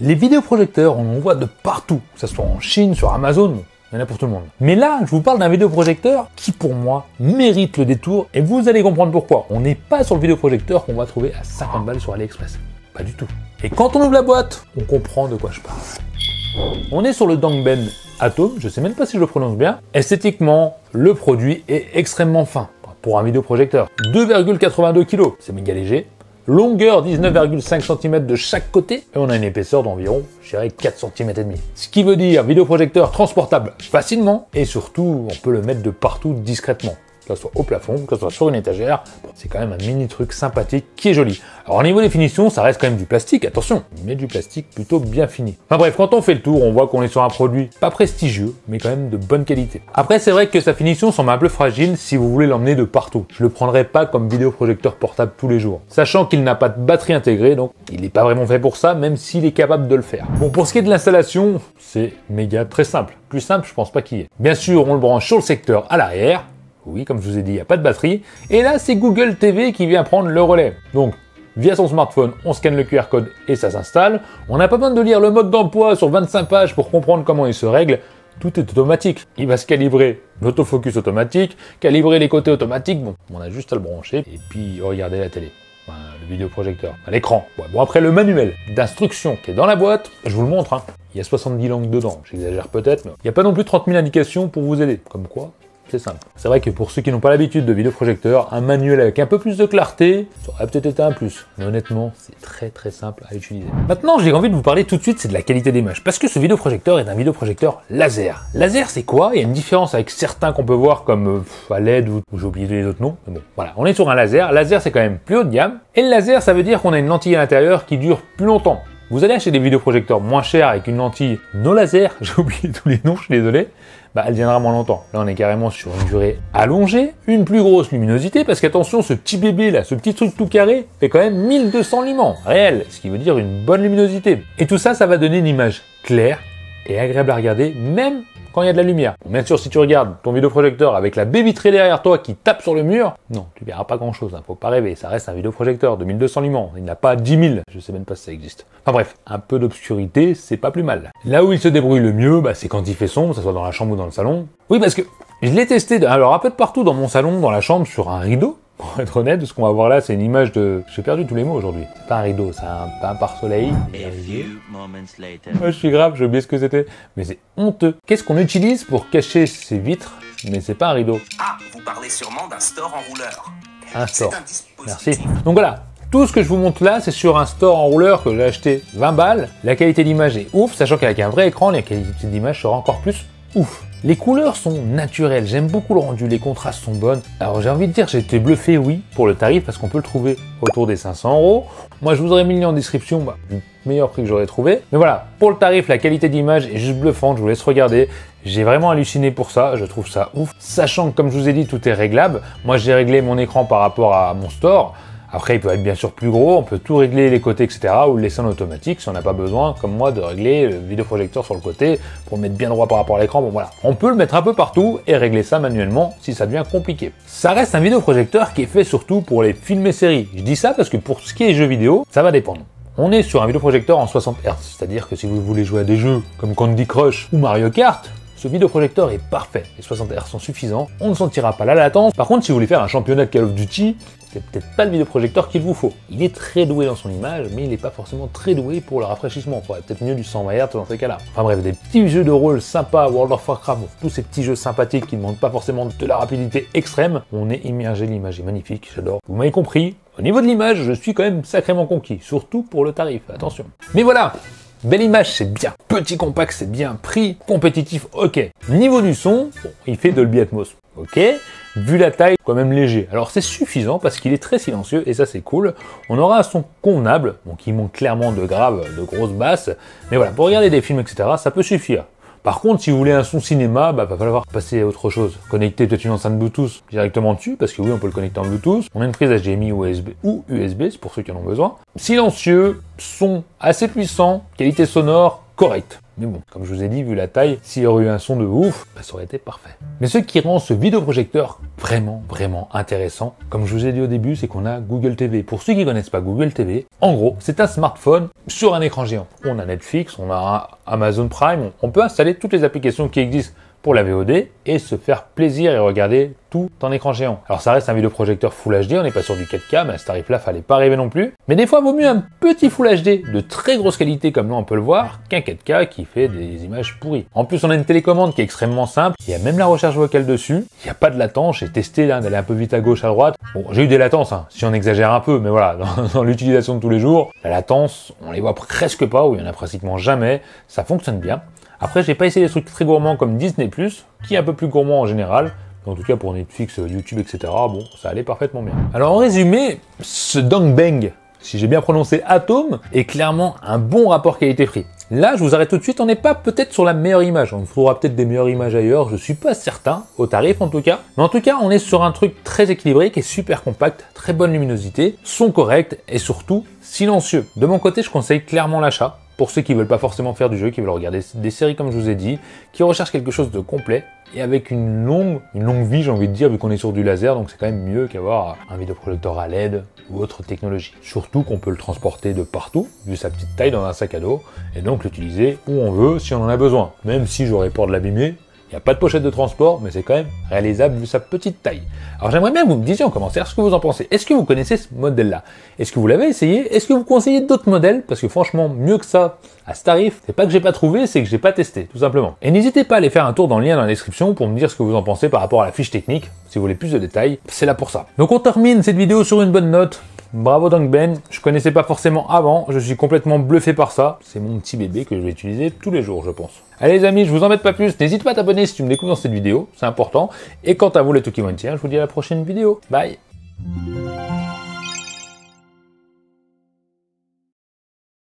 Les vidéoprojecteurs, on en voit de partout, que ce soit en Chine, sur Amazon, il y en a pour tout le monde. Mais là, je vous parle d'un vidéoprojecteur qui, pour moi, mérite le détour et vous allez comprendre pourquoi. On n'est pas sur le vidéoprojecteur qu'on va trouver à 50 balles sur AliExpress. Pas du tout. Et quand on ouvre la boîte, on comprend de quoi je parle. On est sur le Dongben Atom, je sais même pas si je le prononce bien. Esthétiquement, le produit est extrêmement fin pour un vidéoprojecteur. 2,82 kg, c'est méga léger. Longueur 19,5 cm de chaque côté, et on a une épaisseur d'environ, je dirais, 4 cm et demi. Ce qui veut dire vidéoprojecteur transportable facilement, et surtout, on peut le mettre de partout discrètement. Que ce soit au plafond, que ce soit sur une étagère, bon, c'est quand même un mini truc sympathique qui est joli. Alors au niveau des finitions, ça reste quand même du plastique, attention, mais du plastique plutôt bien fini. Enfin bref, quand on fait le tour, on voit qu'on est sur un produit pas prestigieux, mais quand même de bonne qualité. Après, c'est vrai que sa finition semble un peu fragile si vous voulez l'emmener de partout. Je le prendrai pas comme vidéoprojecteur portable tous les jours, sachant qu'il n'a pas de batterie intégrée, donc il n'est pas vraiment fait pour ça, même s'il est capable de le faire. Bon, pour ce qui est de l'installation, c'est méga très simple. Plus simple, je pense pas qu'il y ait. Bien sûr, on le branche sur le secteur à l'arrière. Oui, comme je vous ai dit, il n'y a pas de batterie. Et là, c'est Google TV qui vient prendre le relais. Donc, via son smartphone, on scanne le QR code et ça s'installe. On n'a pas besoin de lire le mode d'emploi sur 25 pages pour comprendre comment il se règle. Tout est automatique. Il va se calibrer l'autofocus automatique, calibrer les côtés automatiques. Bon, on a juste à le brancher et puis regarder la télé. Enfin, le vidéoprojecteur, l'écran. Ouais, bon, après, le manuel d'instruction qui est dans la boîte, je vous le montre. Hein. Il y a 70 langues dedans. J'exagère peut-être, mais il n'y a pas non plus 30 000 indications pour vous aider. Comme quoi, c'est simple. C'est vrai que pour ceux qui n'ont pas l'habitude de vidéoprojecteur, un manuel avec un peu plus de clarté, ça aurait peut-être été un plus. Mais honnêtement, c'est très simple à utiliser. Maintenant, j'ai envie de vous parler tout de suite, c'est de la qualité d'image. Parce que ce vidéoprojecteur est un vidéoprojecteur laser. Laser, c'est quoi? Il y a une différence avec certains qu'on peut voir comme à LED ou j'ai oublié les autres noms. Mais bon, voilà. On est sur un laser. Laser, c'est quand même plus haut de gamme. Et le laser, ça veut dire qu'on a une lentille à l'intérieur qui dure plus longtemps. Vous allez acheter des vidéoprojecteurs moins chers avec une lentille no laser, j'ai oublié tous les noms, je suis désolé, bah elle tiendra moins longtemps. Là on est carrément sur une durée allongée, une plus grosse luminosité, parce qu'attention, ce petit bébé là, ce petit truc tout carré, fait quand même 1200 lumens réel, ce qui veut dire une bonne luminosité. Et tout ça, ça va donner une image claire et agréable à regarder, même quand il y a de la lumière. Bon, bien sûr, si tu regardes ton vidéoprojecteur avec la baie vitrée derrière toi qui tape sur le mur, non, tu verras pas grand chose, hein, faut pas rêver, ça reste un vidéoprojecteur de 1200 lumens, il n'a pas 10 000, je sais même pas si ça existe. Enfin bref, un peu d'obscurité, c'est pas plus mal. Là où il se débrouille le mieux, bah, c'est quand il fait sombre, que ce soit dans la chambre ou dans le salon. Oui, parce que je l'ai testé, alors un peu de partout dans mon salon, dans la chambre, sur un rideau. Pour être honnête, ce qu'on va voir là, c'est une image de... J'ai perdu tous les mots aujourd'hui. C'est pas un rideau, c'est un pare-soleil. Ouais, je suis grave, j'ai oublié ce que c'était. Mais c'est honteux. Qu'est-ce qu'on utilise pour cacher ces vitres? Mais c'est pas un rideau. Ah, vous parlez sûrement d'un store enrouleur. Un store. C'est un dispositif. Merci. Donc voilà. Tout ce que je vous montre là, c'est sur un store enrouleur que j'ai acheté 20 balles. La qualité d'image est ouf, sachant qu'avec un vrai écran, la qualité d'image sera encore plus ouf. Les couleurs sont naturelles, j'aime beaucoup le rendu, les contrastes sont bonnes. Alors j'ai envie de dire, j'ai été bluffé, oui, pour le tarif, parce qu'on peut le trouver autour des 500 €. Moi je vous aurais mis le lien en description, bah, le meilleur prix que j'aurais trouvé. Mais voilà, pour le tarif, la qualité d'image est juste bluffante, je vous laisse regarder. J'ai vraiment halluciné pour ça, je trouve ça ouf. Sachant que comme je vous ai dit, tout est réglable. Moi j'ai réglé mon écran par rapport à mon store. Après, il peut être bien sûr plus gros, on peut tout régler les côtés, etc. ou le laisser en automatique si on n'a pas besoin, comme moi, de régler le vidéoprojecteur sur le côté pour le mettre bien droit par rapport à l'écran. Bon voilà, on peut le mettre un peu partout et régler ça manuellement si ça devient compliqué. Ça reste un vidéoprojecteur qui est fait surtout pour les films et séries. Je dis ça parce que pour ce qui est jeux vidéo, ça va dépendre. On est sur un vidéoprojecteur en 60 Hz, c'est-à-dire que si vous voulez jouer à des jeux comme Candy Crush ou Mario Kart, ce vidéoprojecteur est parfait. Les 60 Hz sont suffisants, on ne sentira pas la latence. Par contre, si vous voulez faire un championnat de Call of Duty, c'est peut-être pas le vidéoprojecteur qu'il vous faut. Il est très doué dans son image, mais il n'est pas forcément très doué pour le rafraîchissement. Il faudrait peut-être mieux du 120 Hz dans ces cas-là. Enfin bref, des petits jeux de rôle sympas, World of Warcraft, tous ces petits jeux sympathiques qui ne demandent pas forcément de la rapidité extrême. On est immergé, l'image est magnifique, j'adore. Vous m'avez compris, au niveau de l'image, je suis quand même sacrément conquis, surtout pour le tarif, attention. Mais voilà, belle image, c'est bien. Petit compact, c'est bien. Prix compétitif, ok. Niveau du son, bon, il fait Dolby Atmos, ok. Vu la taille, quand même léger. Alors c'est suffisant parce qu'il est très silencieux et ça c'est cool. On aura un son convenable, donc il manque clairement de graves, de grosses basses. Mais voilà, pour regarder des films, etc., ça peut suffire. Par contre, si vous voulez un son cinéma, bah, va falloir passer à autre chose. Connecter peut-être une enceinte Bluetooth directement dessus, parce que oui, on peut le connecter en Bluetooth. On a une prise HDMI ou USB, c'est pour ceux qui en ont besoin. Silencieux, son assez puissant, qualité sonore correcte. Mais bon, comme je vous ai dit, vu la taille, s'il y aurait eu un son de ouf, bah, ça aurait été parfait. Mais ce qui rend ce vidéoprojecteur vraiment intéressant, comme je vous ai dit au début, c'est qu'on a Google TV. Pour ceux qui connaissent pas Google TV, en gros, c'est un smartphone sur un écran géant. On a Netflix, on a Amazon Prime, on peut installer toutes les applications qui existent pour la VOD et se faire plaisir et regarder tout en écran géant. Alors ça reste un vidéoprojecteur Full HD, on n'est pas sur du 4K, mais à ce tarif-là, fallait pas rêver non plus. Mais des fois, vaut mieux un petit Full HD de très grosse qualité, comme là on peut le voir, qu'un 4K qui fait des images pourries. En plus, on a une télécommande qui est extrêmement simple, il y a même la recherche vocale dessus, il n'y a pas de latence, j'ai testé là, d'aller un peu vite à gauche, à droite. Bon, j'ai eu des latences, hein, si on exagère un peu, mais voilà, dans l'utilisation de tous les jours, la latence, on les voit presque pas, ou il y en a pratiquement jamais, ça fonctionne bien. Après, j'ai pas essayé des trucs très gourmands comme Disney+, qui est un peu plus gourmand en général. En tout cas, pour Netflix, YouTube, etc., bon, ça allait parfaitement bien. Alors, en résumé, ce Dongbang, si j'ai bien prononcé Atom, est clairement un bon rapport qualité-prix. Là, je vous arrête tout de suite, on n'est pas peut-être sur la meilleure image. On trouvera peut-être des meilleures images ailleurs, je suis pas certain, au tarif en tout cas. Mais en tout cas, on est sur un truc très équilibré, qui est super compact, très bonne luminosité, son correct et surtout silencieux. De mon côté, je conseille clairement l'achat. Pour ceux qui veulent pas forcément faire du jeu, qui veulent regarder des séries comme je vous ai dit, qui recherchent quelque chose de complet et avec une longue vie, j'ai envie de dire, vu qu'on est sur du laser, donc c'est quand même mieux qu'avoir un vidéoprojecteur à LED ou autre technologie. Surtout qu'on peut le transporter de partout, vu sa petite taille dans un sac à dos, et donc l'utiliser où on veut si on en a besoin. Même si j'aurais peur de l'abîmer, il n'y a pas de pochette de transport, mais c'est quand même réalisable vu sa petite taille. Alors j'aimerais bien que vous me disiez en commentaire ce que vous en pensez. Est-ce que vous connaissez ce modèle-là? Est-ce que vous l'avez essayé? Est-ce que vous conseillez d'autres modèles? Parce que franchement, mieux que ça, à ce tarif, c'est pas que j'ai pas trouvé, c'est que j'ai pas testé, tout simplement. Et n'hésitez pas à aller faire un tour dans le lien dans la description pour me dire ce que vous en pensez par rapport à la fiche technique. Si vous voulez plus de détails, c'est là pour ça. Donc on termine cette vidéo sur une bonne note. Bravo Dongbang, je connaissais pas forcément avant, je suis complètement bluffé par ça. C'est mon petit bébé que je vais utiliser tous les jours, je pense. Allez les amis, je vous embête pas plus, n'hésite pas à t'abonner si tu me découvres dans cette vidéo, c'est important. Et quant à vous les Tokimontiens, je vous dis à la prochaine vidéo. Bye.